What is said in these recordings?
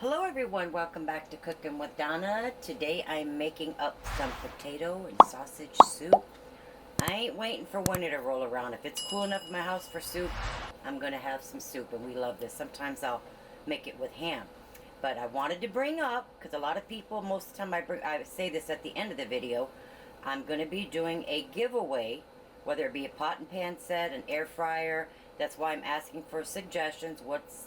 Hello everyone, welcome back to Cooking with Donna. Today I'm making up some potato and sausage soup. I ain't waiting for winter to roll around. If it's cool enough in my house for soup, I'm gonna have some soup, and we love this. Sometimes I'll make it with ham. But I wanted to bring up, because a lot of people, most of the time I say this at the end of the video, I'm gonna be doing a giveaway, whether it be a pot and pan set, an air fryer. That's why I'm asking for suggestions. What's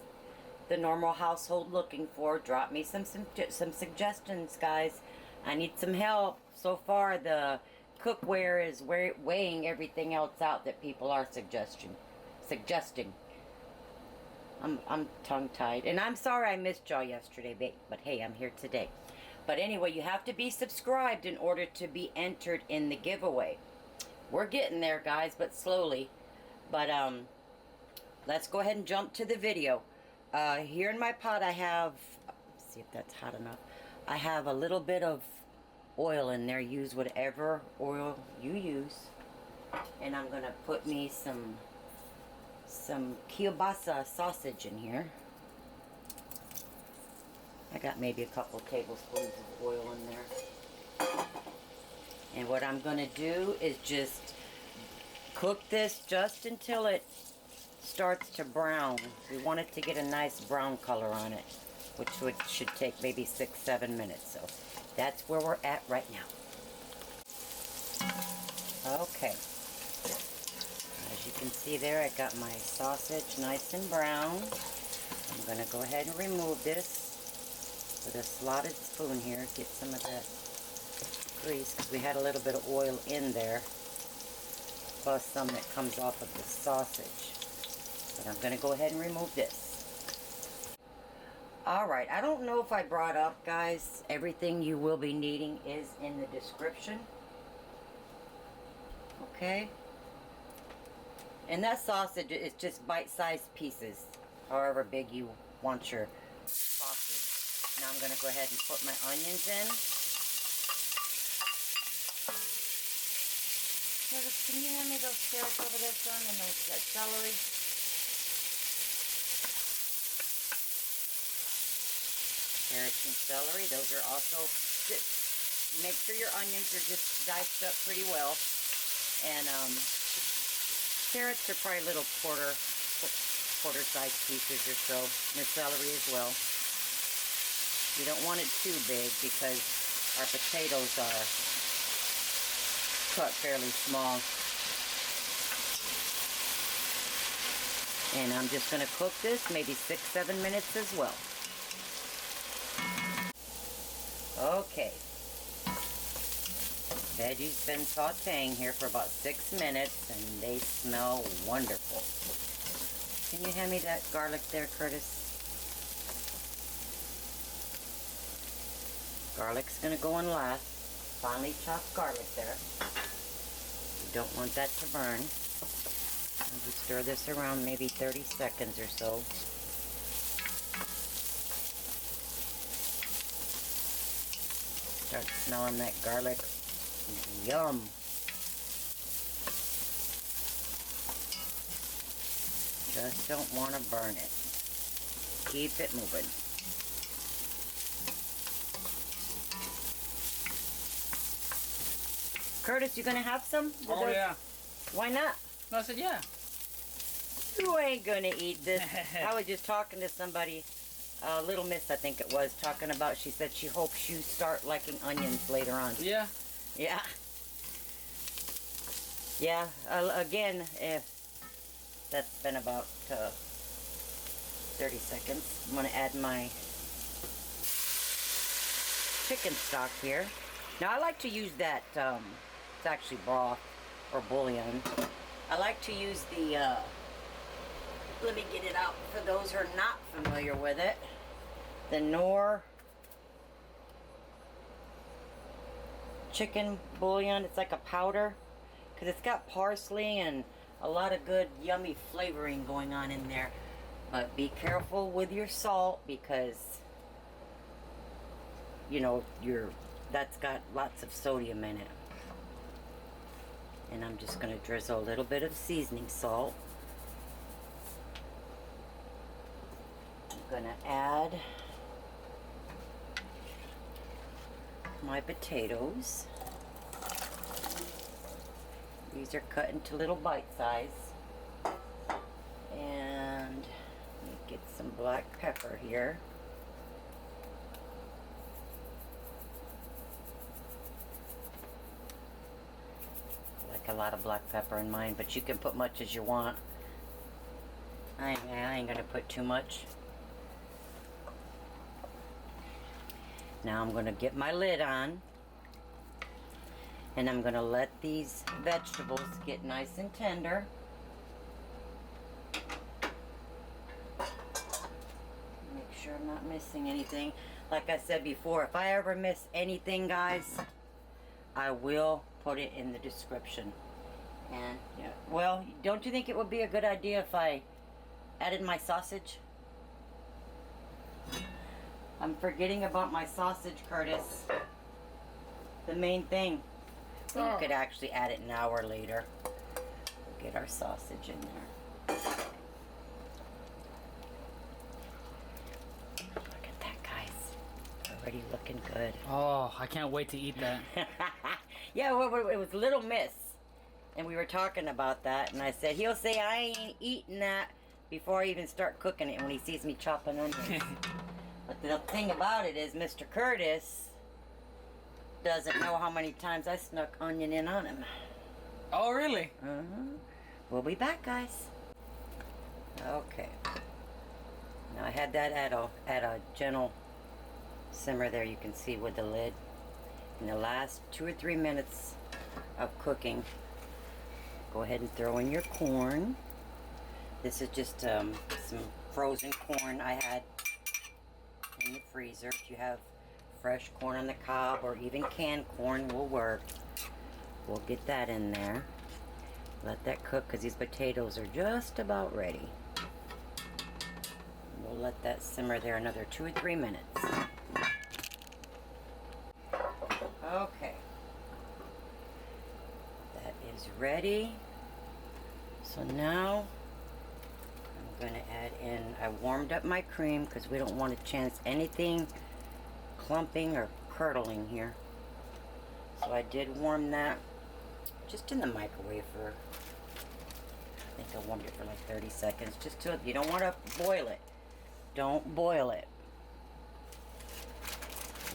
the normal household looking for? Drop me some suggestions, guys. I need some help. So far the cookware is weighing everything else out that people are suggesting. I'm tongue-tied, and I'm sorry I missed y'all yesterday, but hey, I'm here today. But anyway, you have to be subscribed in order to be entered in the giveaway. We're getting there, guys, but slowly. But let's go ahead and jump to the video. Here in my pot I have, let's see if that's hot enough, I have a little bit of oil in there. Use whatever oil you use. And I'm going to put me some kielbasa sausage in here. I got maybe a couple tablespoons of oil in there. And what I'm going to do is just cook this just until it starts to brown. We want it to get a nice brown color on it, which should take maybe 6-7 minutes. So that's where we're at right now. Okay. As you can see there, I got my sausage nice and brown. I'm going to go ahead and remove this with a slotted spoon here. Get some of that grease, because we had a little bit of oil in there, plus some that comes off of the sausage. But I'm going to go ahead and remove this. Alright, I don't know if I brought up, guys, everything you will be needing is in the description. Okay? And that sausage is just bite-sized pieces, however big you want your sausage. Now I'm going to go ahead and put my onions in. Can you hand me those carrots over there, son, and that celery? Carrots and celery, those are also, make sure your onions are just diced up pretty well. And carrots are probably little quarter sized pieces or so. And the celery as well. You don't want it too big because our potatoes are cut fairly small. And I'm just going to cook this maybe 6-7 minutes as well. Okay, veggies been sauteing here for about 6 minutes, and they smell wonderful. Can you hand me that garlic there, Curtis? Garlic's gonna go in last. Finely chopped garlic there. You don't want that to burn. I'll just stir this around maybe 30 seconds or so. Start smelling that garlic. Yum. Just don't want to burn it. Keep it moving. Curtis, you gonna have some? Oh, yeah. Why not? No, I said yeah. You ain't gonna eat this. I was just talking to somebody. Little Miss, I think it was, talking about, she said she hopes you start liking onions later on. Yeah. Yeah. Yeah, again, that's been about 30 seconds. I'm going to add my chicken stock here. Now, I like to use that, it's actually broth or bouillon. I like to use the, let me get it out for those who are not familiar with it. The Knorr chicken bouillon. It's like a powder because it's got parsley and a lot of good yummy flavoring going on in there. But be careful with your salt because, you know, that's got lots of sodium in it. And I'm just going to drizzle a little bit of seasoning salt. I'm going to add my potatoes. These are cut into little bite size. And let me get some black pepper here. I like a lot of black pepper in mine, but you can put much as you want. I ain't gonna put too much. Now I'm gonna get my lid on, and I'm gonna let these vegetables get nice and tender. Make sure I'm not missing anything. Like I said before, if I ever miss anything, guys, I will put it in the description. And yeah, well, don't you think it would be a good idea if I added my sausage? I'm forgetting about my sausage, Curtis. The main thing. We could actually add it now or later. We'll get our sausage in there. Look at that, guys. Already looking good. Oh, I can't wait to eat that. Yeah, it was Little Miss. And we were talking about that. And I said, he'll say I ain't eating that before I even start cooking it when he sees me chopping onions. But the thing about it is Mr. Curtis doesn't know how many times I snuck onion in on him. Oh, really? We'll be back, guys. Okay. Now I had that at a gentle simmer there, you can see with the lid. In the last 2 or 3 minutes of cooking, go ahead and throw in your corn. This is just some frozen corn I had in the freezer. If you have fresh corn on the cob or even canned corn will work. We'll get that in there. Let that cook because these potatoes are just about ready. We'll let that simmer there another 2 or 3 minutes. Okay. That is ready. So now I'm going to add in, I warmed up my cream because we don't want to chance anything clumping or curdling here. So I did warm that just in the microwave for, I think I warmed it for like 30 seconds. Just to, you don't want to boil it. Don't boil it.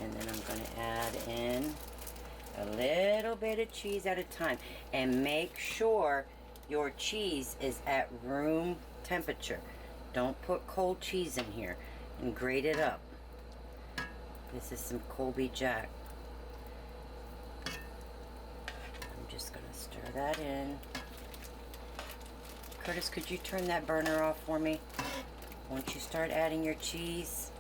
And then I'm going to add in a little bit of cheese at a time. And make sure your cheese is at room temperature. Don't put cold cheese in here, and grate it up. This is some Colby Jack. I'm just going to stir that in. Curtis, could you turn that burner off for me? Once you start adding your cheese,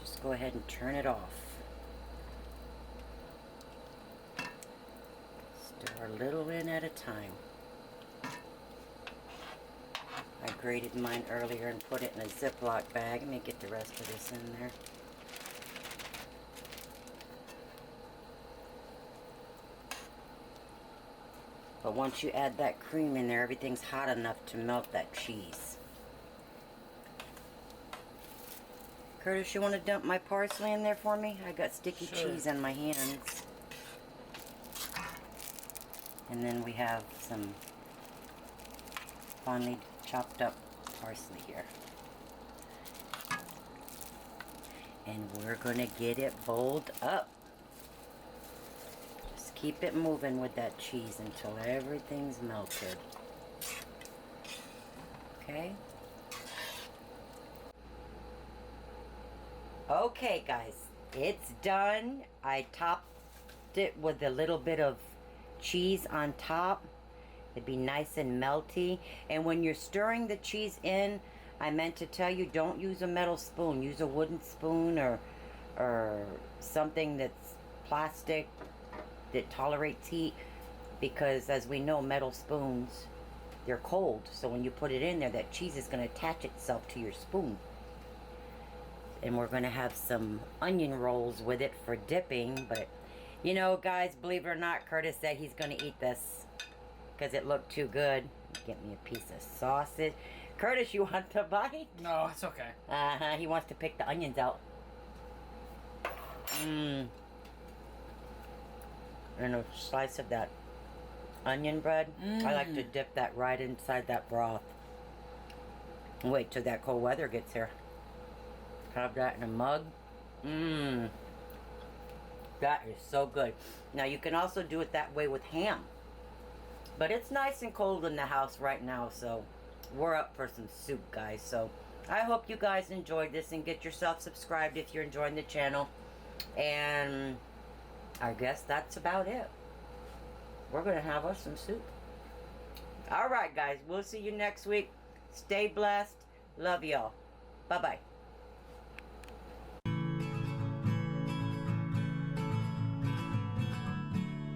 just go ahead and turn it off. Stir a little in at a time. I grated mine earlier and put it in a Ziploc bag. Let me get the rest of this in there. But once you add that cream in there, everything's hot enough to melt that cheese. Curtis, you want to dump my parsley in there for me? I got sticky cheese on my hands. And then we have some finely chopped up parsley here. And we're going to get it bowled up. Just keep it moving with that cheese until everything's melted. Okay? Okay, guys. It's done. I topped it with a little bit of cheese on top. It'd be nice and melty. And when you're stirring the cheese in, I meant to tell you, don't use a metal spoon. Use a wooden spoon or something that's plastic that tolerates heat. Because as we know, metal spoons, they're cold. So when you put it in there, that cheese is going to attach itself to your spoon. And we're going to have some onion rolls with it for dipping. But, you know, guys, believe it or not, Curtis said he's going to eat this because it looked too good. Get me a piece of sausage. Curtis, you want to bite? No, it's okay. He wants to pick the onions out. and a slice of that onion bread. I like to dip that right inside that broth. Wait till that cold weather gets here. Have that in a mug. Mmm. That is so good. Now you can also do it that way with ham. But it's nice and cold in the house right now, so we're up for some soup, guys. So I hope you guys enjoyed this and get yourself subscribed if you're enjoying the channel. And I guess that's about it. We're going to have us some soup. Alright, guys. We'll see you next week. Stay blessed. Love y'all. Bye-bye.